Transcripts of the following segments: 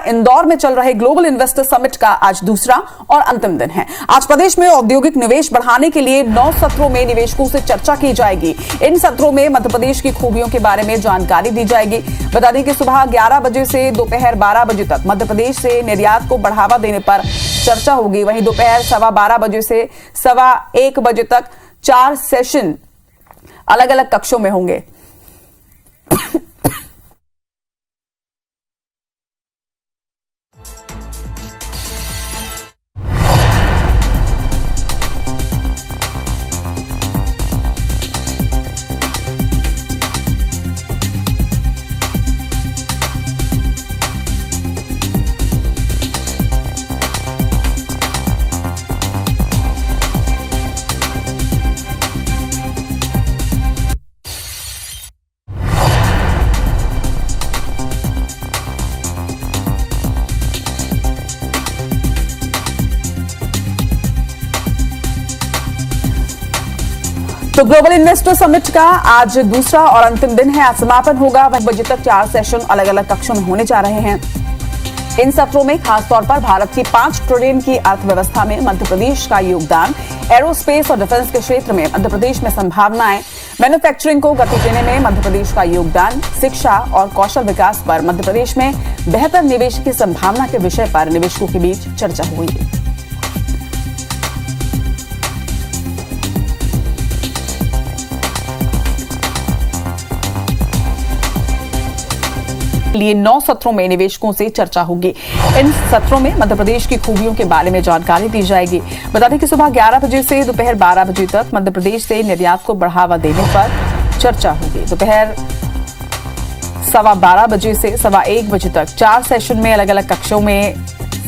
इंदौर में चल रहे ग्लोबल इन्वेस्टर समिट का आज दूसरा और अंतिम दिन है। आज प्रदेश में औद्योगिक निवेश बढ़ाने के लिए 9 सत्रों में निवेशकों से चर्चा की जाएगी। इन सत्रों में मध्य प्रदेश की खूबियों के बारे में जानकारी दी जाएगी। बता दें कि सुबह 11 बजे से दोपहर 12 बजे तक मध्य प्रदेश से निर्यात को बढ़ावा देने पर चर्चा होगी। वहीं दोपहर 12:15 बजे से 1:15 बजे तक 4 सेशन अलग अलग कक्षों में होंगे। तो ग्लोबल इन्वेस्टर समिट का आज दूसरा और अंतिम दिन है। आज समापन होगा। 1 बजे तक 4 सेशन अलग अलग कक्षों में होने जा रहे हैं। इन सत्रों में खासतौर पर भारत की 5 ट्रिलियन की अर्थव्यवस्था में मध्य प्रदेश का योगदान, एरोस्पेस और डिफेंस के क्षेत्र में मध्य प्रदेश में संभावनाएं, मैन्युफैक्चरिंग को गति देने में मध्य प्रदेश का योगदान, शिक्षा और कौशल विकास पर मध्य प्रदेश में बेहतर निवेश की संभावना के विषय पर निवेशकों के बीच चर्चा हुई। लिए 9 सत्रों में निवेशकों से चर्चा होगी। इन सत्रों में मध्य प्रदेश की खूबियों के बारे में जानकारी दी जाएगी। बता दें कि सुबह 11 बजे से दोपहर 12 बजे तक मध्य प्रदेश से निर्यात को बढ़ावा देने पर चर्चा होगी। दोपहर 12:15 बजे से 1:15 बजे तक 4 सेशन में अलग अलग कक्षों में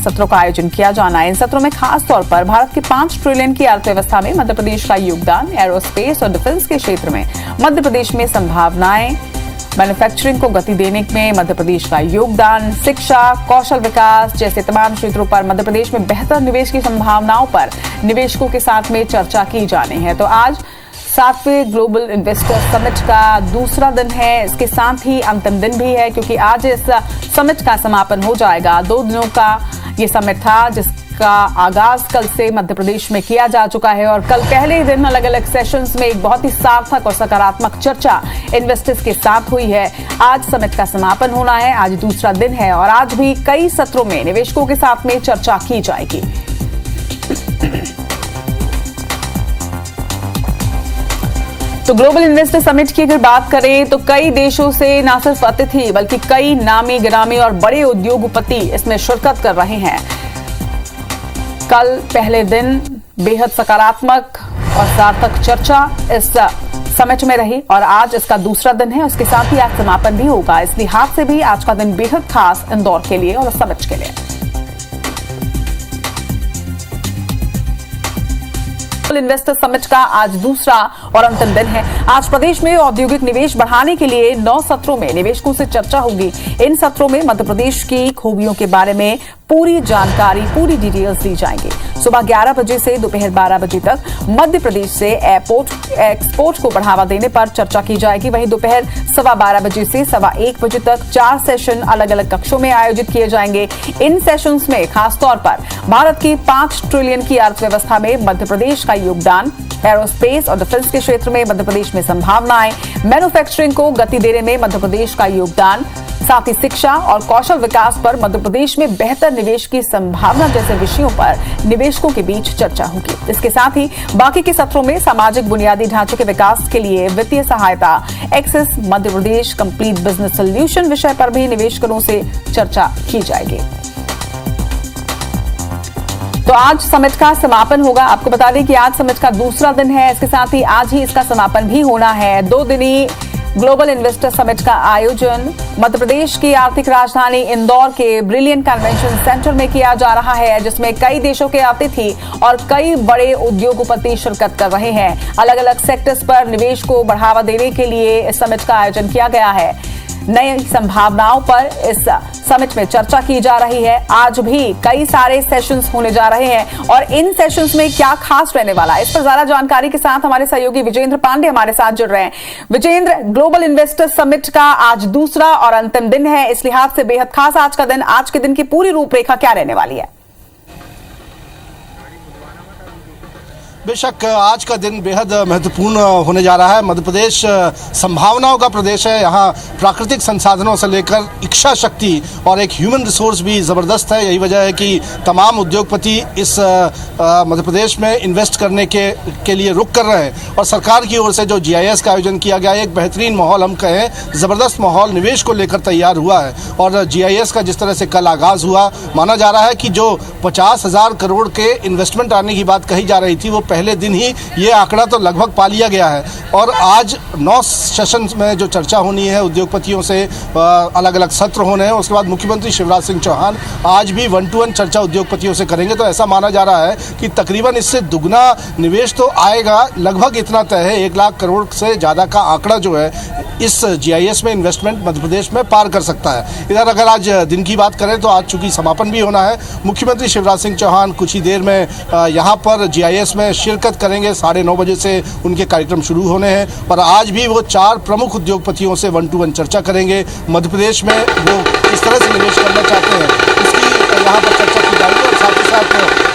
सत्रों का आयोजन किया जाना है। इन सत्रों में खासतौर पर भारत की 5 ट्रिलियन की अर्थव्यवस्था में मध्य प्रदेश का योगदान, एरोस्पेस और डिफेंस के क्षेत्र में मध्य प्रदेश में संभावनाएं, मैन्युफैक्चरिंग को गति देने में मध्य प्रदेश का योगदान, शिक्षा, कौशल विकास जैसे तमाम क्षेत्रों पर मध्य प्रदेश में बेहतर निवेश की संभावनाओं पर निवेशकों के साथ में चर्चा की जानी है। तो आज 7वें ग्लोबल इन्वेस्टर समिट का दूसरा दिन है। इसके साथ ही अंतिम दिन भी है, क्योंकि आज इस समिट का समापन हो जाएगा। 2 दिनों का ये समिट था, जिसका आगाज कल से मध्य प्रदेश में किया जा चुका है और कल पहले दिन अलग अलग सेशंस में एक बहुत ही सार्थक और सकारात्मक चर्चा इन्वेस्टर्स के साथ हुई है। आज समिट का समापन होना है। आज दूसरा दिन है और आज भी कई सत्रों में निवेशकों के साथ में चर्चा की जाएगी। तो ग्लोबल इन्वेस्टर समिट की अगर बात करें तो कई देशों से न सिर्फ अतिथि बल्कि कई नामी गिरामी और बड़े उद्योगपति इसमें शिरकत कर रहे हैं। कल पहले दिन बेहद सकारात्मक और सार्थक चर्चा इस समिट में रही और आज इसका दूसरा दिन है। उसके साथ ही आज समापन भी होगा। इस लिहाज से भी आज का दिन बेहद खास इंदौर के लिए और समिट के लिए। इन्वेस्टर समिट का आज दूसरा और अंतिम दिन है। आज प्रदेश में औद्योगिक निवेश बढ़ाने के लिए 9 सत्रों में निवेशकों से चर्चा होगी। इन सत्रों में मध्य प्रदेश की खूबियों के बारे में पूरी जानकारी, पूरी डिटेल्स दी जाएंगी। सुबह 11 बजे से दोपहर 12 बजे तक मध्य प्रदेश से एक्सपोर्ट को बढ़ावा देने पर चर्चा की जाएगी। वहीं दोपहर 12:15 बजे से 1:15 बजे तक 4 सेशन अलग अलग कक्षों में आयोजित किए जाएंगे। इन सेशंस में खासतौर पर भारत की 5 ट्रिलियन की अर्थव्यवस्था में मध्य प्रदेश का योगदान, एरोस्पेस और डिफेंस के क्षेत्र में मध्य प्रदेश में संभावनाएं, मैन्युफैक्चरिंग को गति देने में मध्य प्रदेश का योगदान, साथ ही शिक्षा और कौशल विकास पर मध्य प्रदेश में बेहतर निवेश की संभावना जैसे विषयों पर निवेशकों के बीच चर्चा होगी। इसके साथ ही बाकी के सत्रों में सामाजिक बुनियादी ढांचे के विकास के लिए वित्तीय सहायता, access Madhya Pradesh complete business solution विषय पर भी निवेशकों से चर्चा की जाएगी। तो आज समिट का समापन होगा। आपको बता दें कि आज समिट का दूसरा दिन है। इसके साथ ही आज ही इसका समापन भी होना है। 2 दिनी ग्लोबल इन्वेस्टर समिट का आयोजन मध्य प्रदेश की आर्थिक राजधानी इंदौर के ब्रिलियंट कन्वेंशन सेंटर में किया जा रहा है, जिसमें कई देशों के अतिथि और कई बड़े उद्योगपति शिरकत कर रहे हैं। अलग अलग सेक्टर्स पर निवेश को बढ़ावा देने के लिए इस समिट का आयोजन किया गया है। नई संभावनाओं पर इस समिट में चर्चा की जा रही है। आज भी कई सारे सेशंस होने जा रहे हैं और इन सेशंस में क्या खास रहने वाला है, इस पर ज्यादा जानकारी के साथ हमारे सहयोगी विजेंद्र पांडे हमारे साथ जुड़ रहे हैं। विजेंद्र, ग्लोबल इन्वेस्टर समिट का आज दूसरा और अंतिम दिन है, इस लिहाज से बेहद खास आज का दिन, आज के दिन की पूरी रूपरेखा क्या रहने वाली है? बेशक आज का दिन बेहद महत्वपूर्ण होने जा रहा है। मध्य प्रदेश संभावनाओं का प्रदेश है। यहाँ प्राकृतिक संसाधनों से लेकर इच्छा शक्ति और एक ह्यूमन रिसोर्स भी ज़बरदस्त है। यही वजह है कि तमाम उद्योगपति इस मध्य प्रदेश में इन्वेस्ट करने के लिए रुख कर रहे हैं और सरकार की ओर से जो GIS का आयोजन किया गया है, एक बेहतरीन माहौल हम कहें, ज़बरदस्त माहौल निवेश को लेकर तैयार हुआ है। और GIS का जिस तरह से कल आगाज़ हुआ, माना जा रहा है कि जो 50,000 करोड़ के इन्वेस्टमेंट आने की बात कही जा रही थी, वो पहले दिन ही ये आंकड़ा तो लगभग पा लिया गया है। और आज 9 सेशन में जो चर्चा होनी है उद्योगपतियों से, अलग अलग सत्र होने हैं। उसके बाद मुख्यमंत्री शिवराज सिंह चौहान आज भी 1-to-1 चर्चा उद्योगपतियों से करेंगे। तो ऐसा माना जा रहा है कि तकरीबन इससे दुगना निवेश तो आएगा, लगभग इतना तय है। 1 लाख करोड़ से ज़्यादा का आंकड़ा जो है इस GIS में इन्वेस्टमेंट मध्य प्रदेश में पार कर सकता है। इधर अगर आज दिन की बात करें तो आज चूंकि समापन भी होना है, मुख्यमंत्री शिवराज सिंह चौहान कुछ ही देर में यहाँ पर GIS में शिरकत करेंगे। 9:30 बजे से उनके कार्यक्रम शुरू होने हैं और आज भी वो 4 प्रमुख उद्योगपतियों से 1-to-1 चर्चा करेंगे। मध्य प्रदेश में वो किस तरह से निवेश करना चाहते हैं इसकी यहाँ पर चर्चा की जाएगी। और साथ ही साथ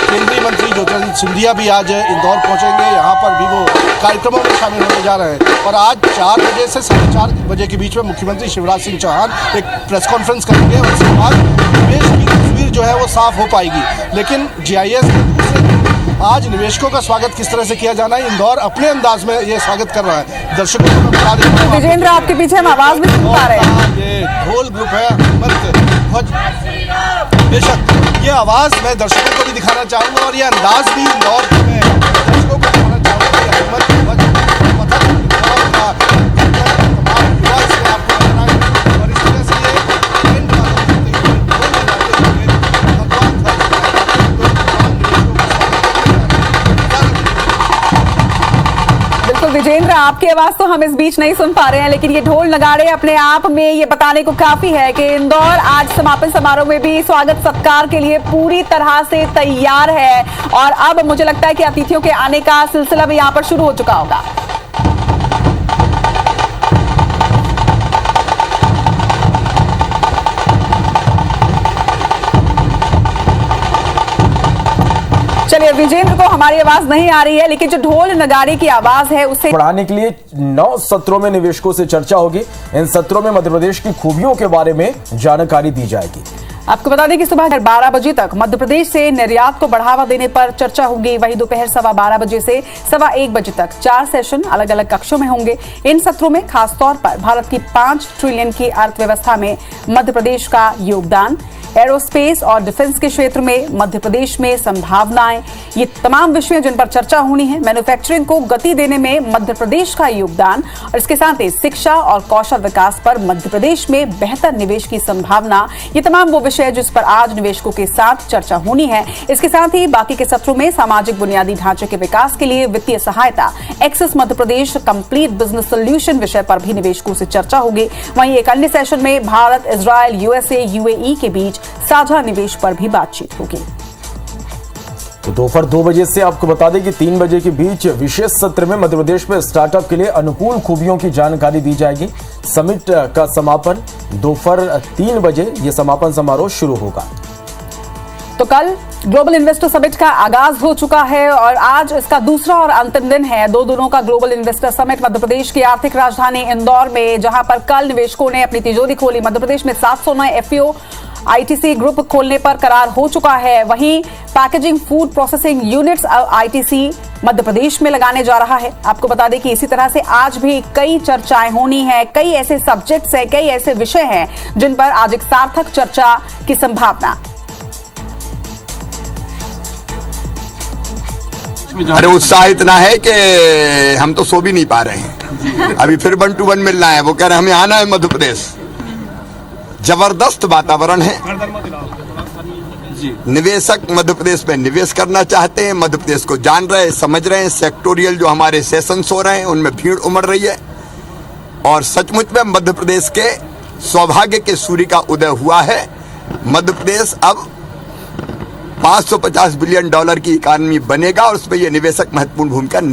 केंद्रीय मंत्री ज्योतिरादित्य सिंधिया भी आज इंदौर पहुँचेंगे। यहाँ पर भी वो कार्यक्रमों में शामिल होने जा रहे हैं। और आज 4 बजे से 4:30 बजे के बीच में मुख्यमंत्री शिवराज सिंह चौहान एक प्रेस कॉन्फ्रेंस करेंगे और उसके बाद निवेश की तस्वीर जो है वो साफ हो पाएगी। लेकिन GIS के दूसरे आज निवेशकों का स्वागत किस तरह से किया जाना है, इंदौर अपने अंदाज में ये स्वागत कर रहा है। दर्शकों को मैं बता देता हूं, विजेंद्र आपके पीछे हम आवाज भी सुन पा रहे हैं। ये ढोल ग्रुप है बेशक ये आवाज मैं दर्शकों को भी दिखाना चाहूंगा और ये अंदाज भी इंदौर में दर्शकों को दिखाना चाहूंगा। विजेंद्र, आपकी आवाज तो हम इस बीच नहीं सुन पा रहे हैं, लेकिन ये ढोल नगाड़े अपने आप में ये बताने को काफी है कि इंदौर आज समापन समारोह में भी स्वागत सत्कार के लिए पूरी तरह से तैयार है। और अब मुझे लगता है कि अतिथियों के आने का सिलसिला भी यहाँ पर शुरू हो चुका होगा। चलिए, विजेंद्र को हमारी आवाज नहीं आ रही है, लेकिन जो ढोल नगाड़े की आवाज है उससे बढ़ाने के लिए 9 सत्रों में निवेशकों से चर्चा होगी। इन सत्रों में मध्य प्रदेश की खूबियों के बारे में जानकारी दी जाएगी। आपको बता दें कि सुबह 12 बजे तक मध्य प्रदेश से निर्यात को बढ़ावा देने पर चर्चा होगी। वहीं दोपहर 12:15 बजे से 1:15 बजे तक 4 सेशन अलग अलग कक्षों में होंगे। इन सत्रों में खासतौर पर भारत की 5 ट्रिलियन की अर्थव्यवस्था में मध्य प्रदेश का योगदान, एरोस्पेस और डिफेंस के क्षेत्र में मध्य प्रदेश में संभावनाएं, ये तमाम विषय जिन पर चर्चा होनी है। मैन्युफैक्चरिंग को गति देने में मध्य प्रदेश का योगदान और इसके साथ ही शिक्षा और कौशल विकास पर मध्य प्रदेश में बेहतर निवेश की संभावना, ये तमाम वो विषय जिस पर आज निवेशकों के साथ चर्चा होनी है। इसके साथ ही बाकी के सत्रों में सामाजिक बुनियादी ढांचे के विकास के लिए वित्तीय सहायता, access Madhya Pradesh complete business solution विषय पर भी निवेशकों से चर्चा होगी। वहीं एक अन्य सेशन में भारत, इजरायल, USA, UAE के बीच साझा निवेश पर भी बातचीत होगी। तो दोपहर 2 बजे से आपको बता दें कि 3 बजे के बीच विशेष सत्र में मध्य प्रदेश में स्टार्टअप के लिए अनुकूल खूबियों की जानकारी दी जाएगी। समिट का समापन दोपहर 3 बजे ये समापन समारोह शुरू होगा। तो कल ग्लोबल इन्वेस्टर समिट का आगाज हो चुका है और आज इसका दूसरा और अंतिम दिन है। 2 दिनों का global investor summit Madhya Pradesh की आर्थिक राजधानी इंदौर में, जहां पर कल निवेशकों ने अपनी तिजोरी खोली। मध्य प्रदेश में 700 नए FPO ITC ग्रुप खोलने पर करार हो चुका है। वहीं packaging food processing units ITC Madhya Pradesh में लगाने जा रहा है। आपको बता दें कि इसी तरह से आज भी कई चर्चाएं होनी है, कई ऐसे सब्जेक्ट्स हैं, कई ऐसे विषय हैं जिन पर आज एक सार्थक चर्चा की संभावना। अरे उत्साह इतना है कि हम तो सो भी नहीं पा रहे हैं। अभी फिर 1-to-1 मिलना है। वो कह रहे हैं हमें आना है मध्य प्रदेश। जबरदस्त वातावरण है। निवेशक मध्य प्रदेश में निवेश करना चाहते हैं, मध्य प्रदेश को जान रहे हैं, समझ रहे हैं। सेक्टोरियल जो हमारे सेशंस हो रहे हैं उनमें भीड़ उमड़ रही है और सचमुच में मध्य प्रदेश के सौभाग्य के सूर्य का उदय हुआ है। मध्य प्रदेश अब $550 बिलियन की इकॉनमी बनेगा और उसमें ये निवेशक महत्वपूर्ण भूमिका